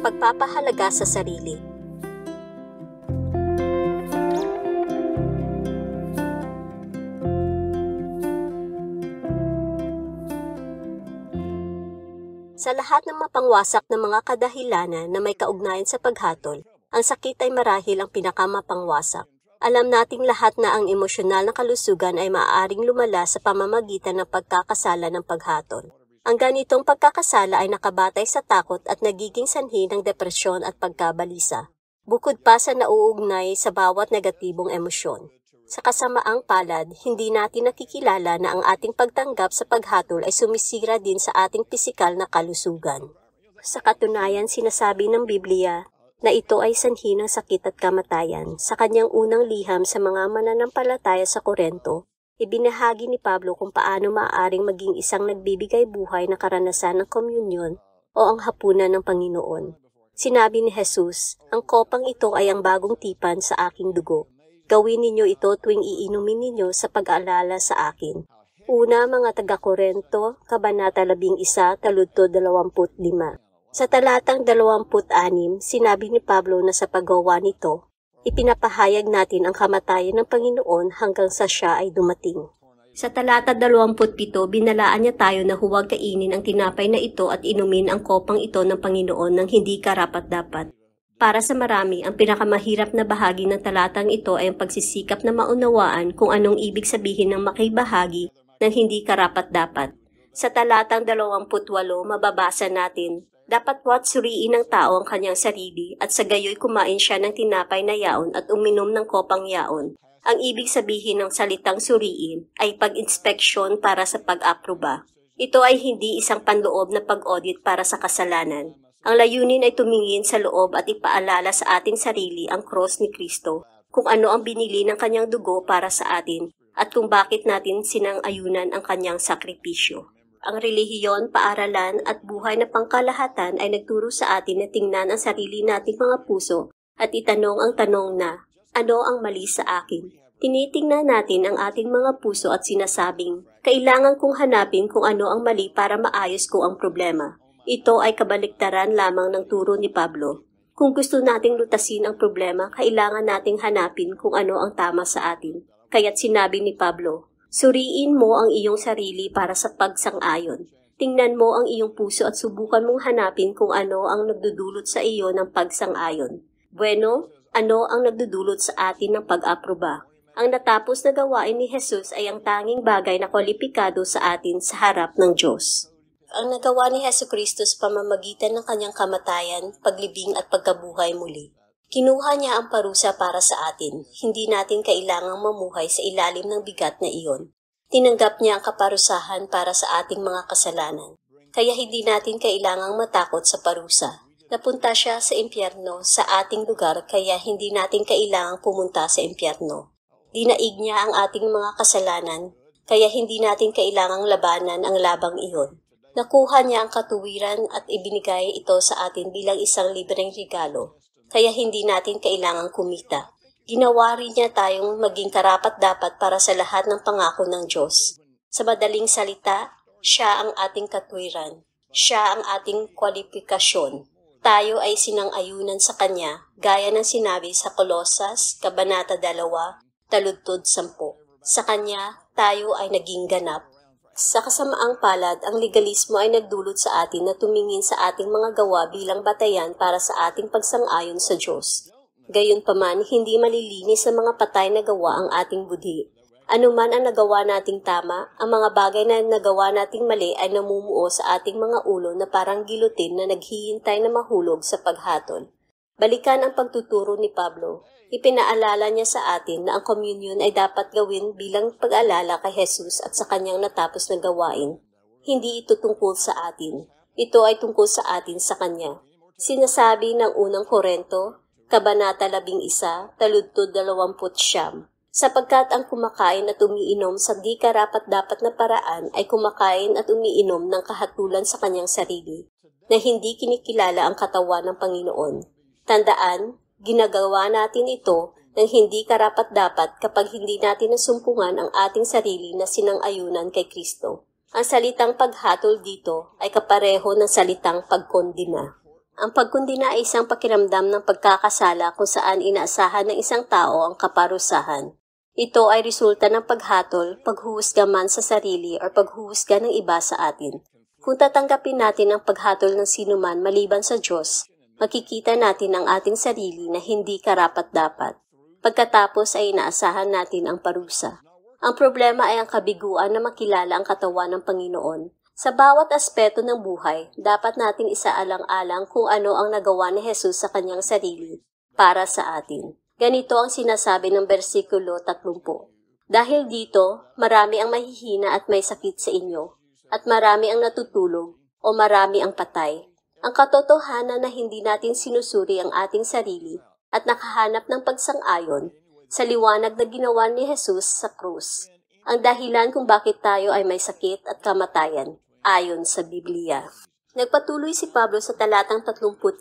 Pagpapahalaga sa sarili. Sa lahat ng mapangwasak na mga kadahilanan na may kaugnayan sa paghatol, ang sakit ay marahil ang pinakamapangwasak. Alam nating lahat na ang emosyonal na kalusugan ay maaaring lumala sa pamamagitan ng pagkakasala ng paghatol. Ang ganitong pagkakasala ay nakabatay sa takot at nagiging sanhi ng depresyon at pagkabalisa, bukod pa sa nauugnay sa bawat negatibong emosyon. Sa kasamaang palad, hindi natin nakikilala na ang ating pagtanggap sa paghatol ay sumisira din sa ating pisikal na kalusugan. Sa katunayan, sinasabi ng Biblia na ito ay sanhi ng sakit at kamatayan. Sa kanyang unang liham sa mga mananampalataya sa Korinto, ibinahagi ni Pablo kung paano maaaring maging isang nagbibigay buhay na karanasan ng komunyon o ang hapunan ng Panginoon. Sinabi ni Jesus, ang kopang ito ay ang bagong tipan sa aking dugo. Gawin ninyo ito tuwing iinumin ninyo sa pag-aalala sa akin. Una, mga taga-Korinto, Kabanata 11, taludtod 25. Sa talatang 26, sinabi ni Pablo na sa paggawa nito, ipinapahayag natin ang kamatayan ng Panginoon hanggang sa siya ay dumating. Sa talata 27, binalaan niya tayo na huwag kainin ang tinapay na ito at inumin ang kopang ito ng Panginoon ng hindi karapat-dapat. Para sa marami, ang pinakamahirap na bahagi ng talatang ito ay ang pagsisikap na maunawaan kung anong ibig sabihin ng makibahagi ng hindi karapat-dapat. Sa talatang 28, mababasa natin, dapat buhat suriin ng tao ang kanyang sarili at sa gayoy kumain siya ng tinapay na yaon at uminom ng kopang yaon. Ang ibig sabihin ng salitang suriin ay pag-inspeksyon para sa pag-aproba. Ito ay hindi isang panloob na pag-audit para sa kasalanan. Ang layunin ay tumingin sa loob at ipaalala sa ating sarili ang cross ni Kristo, kung ano ang binili ng kanyang dugo para sa atin, at kung bakit natin sinang-ayunan ang kanyang sakripisyo. Ang relihiyon, paaralan at buhay na pangkalahatan ay nagturo sa atin na tingnan ang sarili nating mga puso at itanong ang tanong na, ano ang mali sa akin? Tinitingnan natin ang ating mga puso at sinasabing, kailangan kong hanapin kung ano ang mali para maayos ko ang problema. Ito ay kabaliktaran lamang ng turo ni Pablo. Kung gusto nating lutasin ang problema, kailangan nating hanapin kung ano ang tama sa atin. Kaya't sinabi ni Pablo, suriin mo ang iyong sarili para sa pagsang-ayon. Tingnan mo ang iyong puso at subukan mong hanapin kung ano ang nagdudulot sa iyo ng pagsang-ayon. Bueno, ano ang nagdudulot sa atin ng pag-aproba? Ang natapos na gawain ni Jesus ay ang tanging bagay na kwalipikado sa atin sa harap ng Diyos. Ang nagawa ni Jesucristo sa pamamagitan ng kanyang kamatayan, paglibing at pagkabuhay muli. Kinuha niya ang parusa para sa atin. Hindi natin kailangang mamuhay sa ilalim ng bigat na iyon. Tinanggap niya ang kaparusahan para sa ating mga kasalanan. Kaya hindi natin kailangang matakot sa parusa. Napunta siya sa impyerno sa ating lugar kaya hindi natin kailangang pumunta sa impyerno. Dinaig niya ang ating mga kasalanan kaya hindi natin kailangang labanan ang labang iyon. Nakuha niya ang katuwiran at ibinigay ito sa atin bilang isang libreng regalo, kaya hindi natin kailangang kumita. Ginawa rin niya tayong maging karapat-dapat para sa lahat ng pangako ng Diyos. Sa madaling salita, siya ang ating katuwiran. Siya ang ating kwalifikasyon. Tayo ay sinang-ayunan sa Kanya, gaya ng sinabi sa Kolosas, Kabanata 2, taludtod 10. Sa Kanya, tayo ay naging ganap. Sa kasamaang palad, ang legalismo ay nagdulot sa atin na tumingin sa ating mga gawa bilang batayan para sa ating pagsang-ayon sa Diyos. Gayunpaman, hindi malilinis sa mga patay na gawa ang ating budhi. Ano man ang nagawa nating tama, ang mga bagay na nagawa nating mali ay namumuo sa ating mga ulo na parang gilutin na naghihintay na mahulog sa paghatol. Balikan ang pagtuturo ni Pablo. Ipinaalala niya sa atin na ang communion ay dapat gawin bilang pag-alala kay Jesus at sa kanyang natapos na gawain. Hindi ito tungkol sa atin. Ito ay tungkol sa atin sa kanya. Sinasabi ng unang Korinto, Kabanata 11, taludtod 20. Sapagkat ang kumakain at umiinom sa di karapat-dapat na paraan ay kumakain at umiinom ng kahatulan sa kanyang sarili, na hindi kinikilala ang katawan ng Panginoon. Tandaan, ginagawa natin ito ng hindi karapat-dapat kapag hindi natin nasumpungan ang ating sarili na sinang-ayunan kay Kristo. Ang salitang paghatol dito ay kapareho ng salitang pagkondina. Ang pagkundina ay isang pakiramdam ng pagkakasala kung saan inaasahan ng isang tao ang kaparusahan. Ito ay resulta ng paghatol, paghuhusga man sa sarili o paghuhusga ng iba sa atin. Kung tatanggapin natin ang paghatol ng sinuman maliban sa Diyos, makikita natin ang ating sarili na hindi karapat-dapat. Pagkatapos ay inaasahan natin ang parusa. Ang problema ay ang kabiguan na makilala ang katawan ng Panginoon. Sa bawat aspeto ng buhay, dapat nating isaalang-alang kung ano ang nagawa ni Jesus sa kanyang sarili para sa atin. Ganito ang sinasabi ng versikulo 30. Dahil dito, marami ang mahihina at may sakit sa inyo, at marami ang natutulog o marami ang patay. Ang katotohanan na hindi natin sinusuri ang ating sarili at nakahanap ng pagsang-ayon sa liwanag na ginawa ni Jesus sa krus. Ang dahilan kung bakit tayo ay may sakit at kamatayan. Ayon sa Biblia. Nagpatuloy si Pablo sa talatang 31,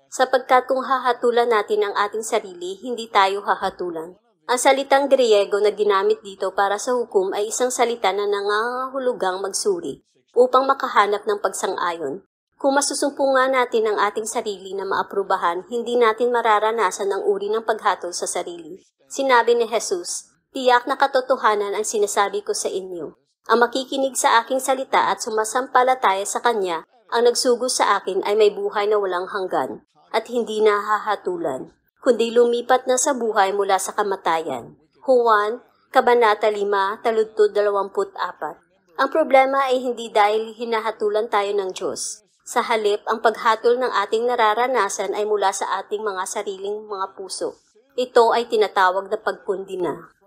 sapagkat kung hahatulan natin ang ating sarili, hindi tayo hahatulan. Ang salitang Griego na ginamit dito para sa hukom ay isang salita na nangangahulugang magsuri upang makahanap ng pagsang-ayon. Kung masusumpungan natin ang ating sarili na maaprubahan, hindi natin mararanasan ang uri ng paghatol sa sarili. Sinabi ni Jesus, tiyak na katotohanan ang sinasabi ko sa inyo. Ang makikinig sa aking salita at sumasampalataya sa Kanya, ang nagsugo sa akin ay may buhay na walang hanggan at hindi nahahatulan, kundi lumipat na sa buhay mula sa kamatayan. Juan, Kabanata 5, taludtod 24. Ang problema ay hindi dahil hinahatulan tayo ng Diyos. Sa halip, ang paghatol ng ating nararanasan ay mula sa ating mga sariling mga puso. Ito ay tinatawag na pagkundina.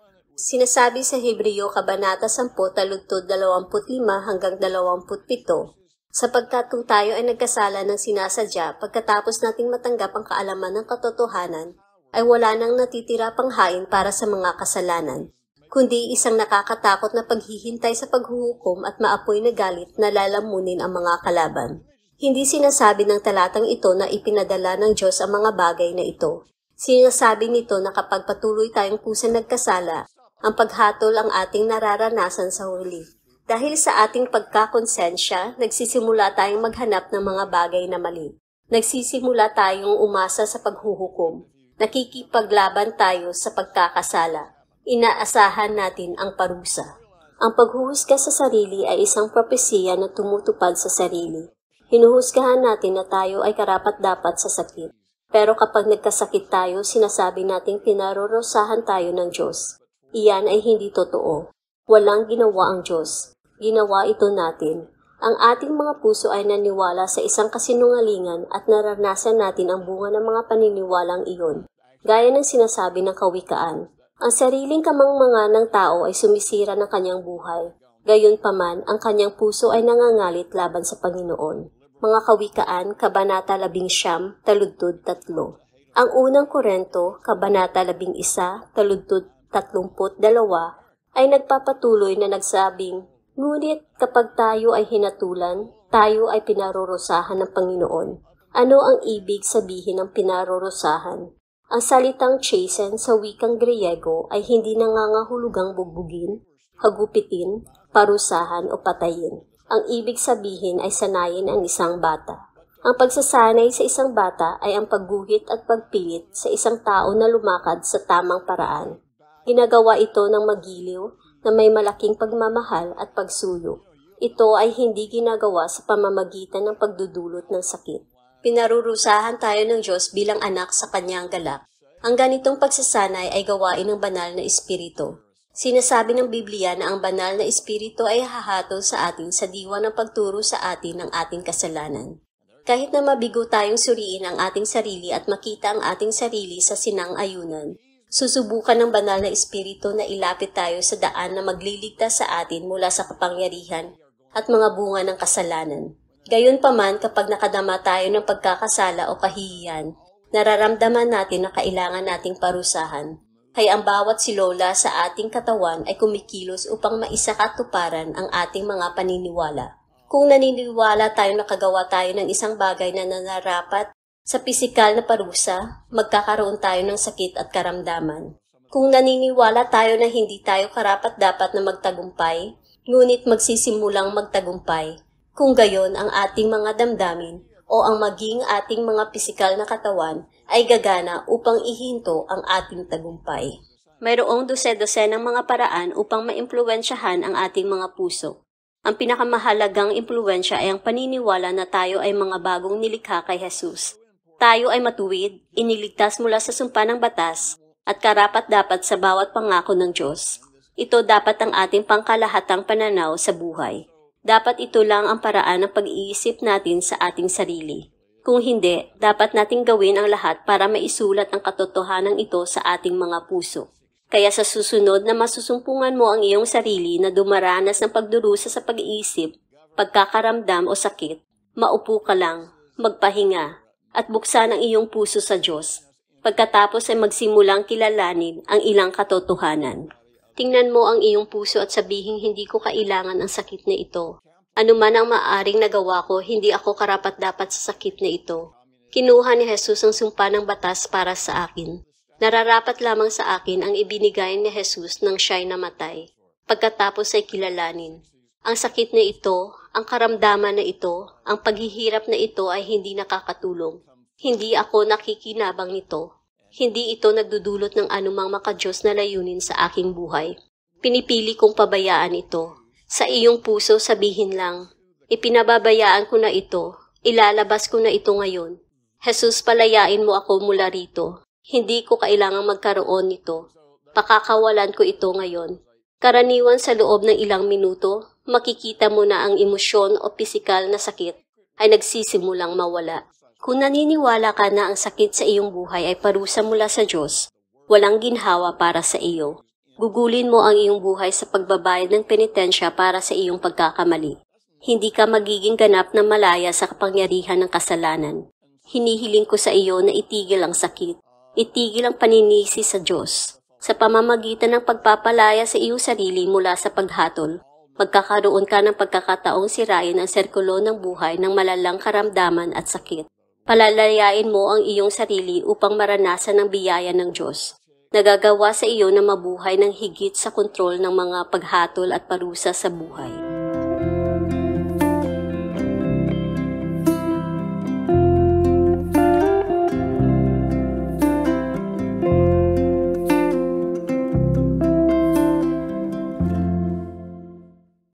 Sinasabi sa Hebreo Kabanata 10, taludtod 25 hanggang 27, sapagkat kung tayo ay nagkasala ng sinasadya pagkatapos nating matanggap ang kaalaman ng katotohanan, ay wala nang natitira pang hain para sa mga kasalanan, kundi isang nakakatakot na paghihintay sa paghuhukom at maapoy na galit na lalamunin ang mga kalaban. Hindi sinasabi ng talatang ito na ipinadala ng Diyos ang mga bagay na ito. Sinasabi nito na kapag patuloy tayong kusang nagkasala, ang paghatol ang ating nararanasan sa huli. Dahil sa ating pagkakonsensya, nagsisimula tayong maghanap ng mga bagay na mali. Nagsisimula tayong umasa sa paghuhukom. Nakikipaglaban tayo sa pagkakasala. Inaasahan natin ang parusa. Ang paghuhusga sa sarili ay isang propesiya na tumutupad sa sarili. Hinuhusgahan natin na tayo ay karapat-dapat sa sakit. Pero kapag nagkasakit tayo, sinasabi nating pinarorosahan tayo ng Diyos. Iyan ay hindi totoo. Walang ginawa ang Diyos. Ginawa ito natin. Ang ating mga puso ay naniwala sa isang kasinungalingan at naranasan natin ang bunga ng mga paniniwalang iyon. Gaya ng sinasabi ng kawikaan, ang sariling kamangmanga ng tao ay sumisira ng kanyang buhay. Gayunpaman, ang kanyang puso ay nangangalit laban sa Panginoon. Mga Kawikaan, Kabanata 11, taludtod 3. Ang unang Korento, Kabanata 11, taludtod 32 ay nagpapatuloy na nagsabing, ngunit kapag tayo ay hinatulan, tayo ay pinarorosahan ng Panginoon. Ano ang ibig sabihin ng pinarorosahan? Ang salitang chasten sa wikang Griego ay hindi nangangahulugang bugbugin, hagupitin, parusahan o patayin. Ang ibig sabihin ay sanayin ang isang bata. Ang pagsasanay sa isang bata ay ang pagguhit at pagpilit sa isang tao na lumakad sa tamang paraan. Ginagawa ito ng magiliw na may malaking pagmamahal at pagsuyo. Ito ay hindi ginagawa sa pamamagitan ng pagdudulot ng sakit. Pinarurusahan tayo ng Diyos bilang anak sa kanyang galak. Ang ganitong pagsasanay ay gawain ng banal na espiritu. Sinasabi ng Biblia na ang banal na espiritu ay hahatol sa atin sa diwa ng pagturo sa atin ng ating kasalanan. Kahit na mabigo tayong suriin ang ating sarili at makita ang ating sarili sa sinang-ayunan, susubukan ng banal na espiritu na ilapit tayo sa daan na magliligtas sa atin mula sa kapangyarihan at mga bunga ng kasalanan. Gayunpaman, kapag nakadama tayo ng pagkakasala o kahihiyan, nararamdaman natin na kailangan nating parusahan. Kaya ang bawat silola sa ating katawan ay kumikilos upang maisakatuparan ang ating mga paniniwala. Kung naniniwala tayo na kagawa tayo ng isang bagay na nanarapat sa pisikal na parusa, magkakaroon tayo ng sakit at karamdaman. Kung naniniwala tayo na hindi tayo karapat-dapat na magtagumpay, ngunit magsisimulang magtagumpay, kung gayon ang ating mga damdamin o ang maging ating mga pisikal na katawan ay gagana upang ihinto ang ating tagumpay. Mayroong dose-dosenang mga paraan upang maimpluwensyahan ang ating mga puso. Ang pinakamahalagang impluwensya ay ang paniniwala na tayo ay mga bagong nilikha kay Jesus. Tayo ay matuwid, iniligtas mula sa sumpa ng batas, at karapat-dapat sa bawat pangako ng Diyos. Ito dapat ang ating pangkalahatang pananaw sa buhay. Dapat ito lang ang paraan ng pag-iisip natin sa ating sarili. Kung hindi, dapat nating gawin ang lahat para maisulat ang katotohanan ito sa ating mga puso. Kaya sa susunod na masusumpungan mo ang iyong sarili na dumaranas ng pagdurusa sa pag-iisip, pagkakaramdam o sakit, maupo ka lang, magpahinga, at buksan ang iyong puso sa Diyos. Pagkatapos ay magsimulang kilalanin ang ilang katotohanan. Tingnan mo ang iyong puso at sabihing hindi ko kailangan ang sakit na ito. Ano man ang maaaring nagawa ko, hindi ako karapat-dapat sa sakit na ito. Kinuha ni Jesus ang sumpa ng batas para sa akin. Nararapat lamang sa akin ang ibinigay ni Jesus nang siya'y namatay. Pagkatapos ay kilalanin. Ang sakit na ito, ang karamdaman na ito, ang paghihirap na ito ay hindi nakakatulong. Hindi ako nakikinabang nito. Hindi ito nagdudulot ng anumang makadiyos na layunin sa aking buhay. Pinipili kong pabayaan ito. Sa iyong puso sabihin lang, ipinababayaan ko na ito, ilalabas ko na ito ngayon. Jesus, palayain mo ako mula rito. Hindi ko kailangang magkaroon nito. Pakakawalan ko ito ngayon. Karaniwan sa loob ng ilang minuto, makikita mo na ang emosyon o pisikal na sakit ay nagsisimulang mawala. Kung naniniwala ka na ang sakit sa iyong buhay ay parusa mula sa Diyos, walang ginhawa para sa iyo. Gugulin mo ang iyong buhay sa pagbabayad ng penitensya para sa iyong pagkakamali. Hindi ka magiging ganap na malaya sa kapangyarihan ng kasalanan. Hinihiling ko sa iyo na itigil ang sakit. Itigil ang paninisi sa Diyos. Sa pamamagitan ng pagpapalaya sa iyong sarili mula sa paghatol, magkakaroon ka ng pagkakataong sirain ang sirkulo ng buhay ng malalang karamdaman at sakit. Palalayain mo ang iyong sarili upang maranasan ang biyaya ng Diyos. Nagagawa sa iyo na mabuhay ng higit sa kontrol ng mga paghatol at parusa sa buhay.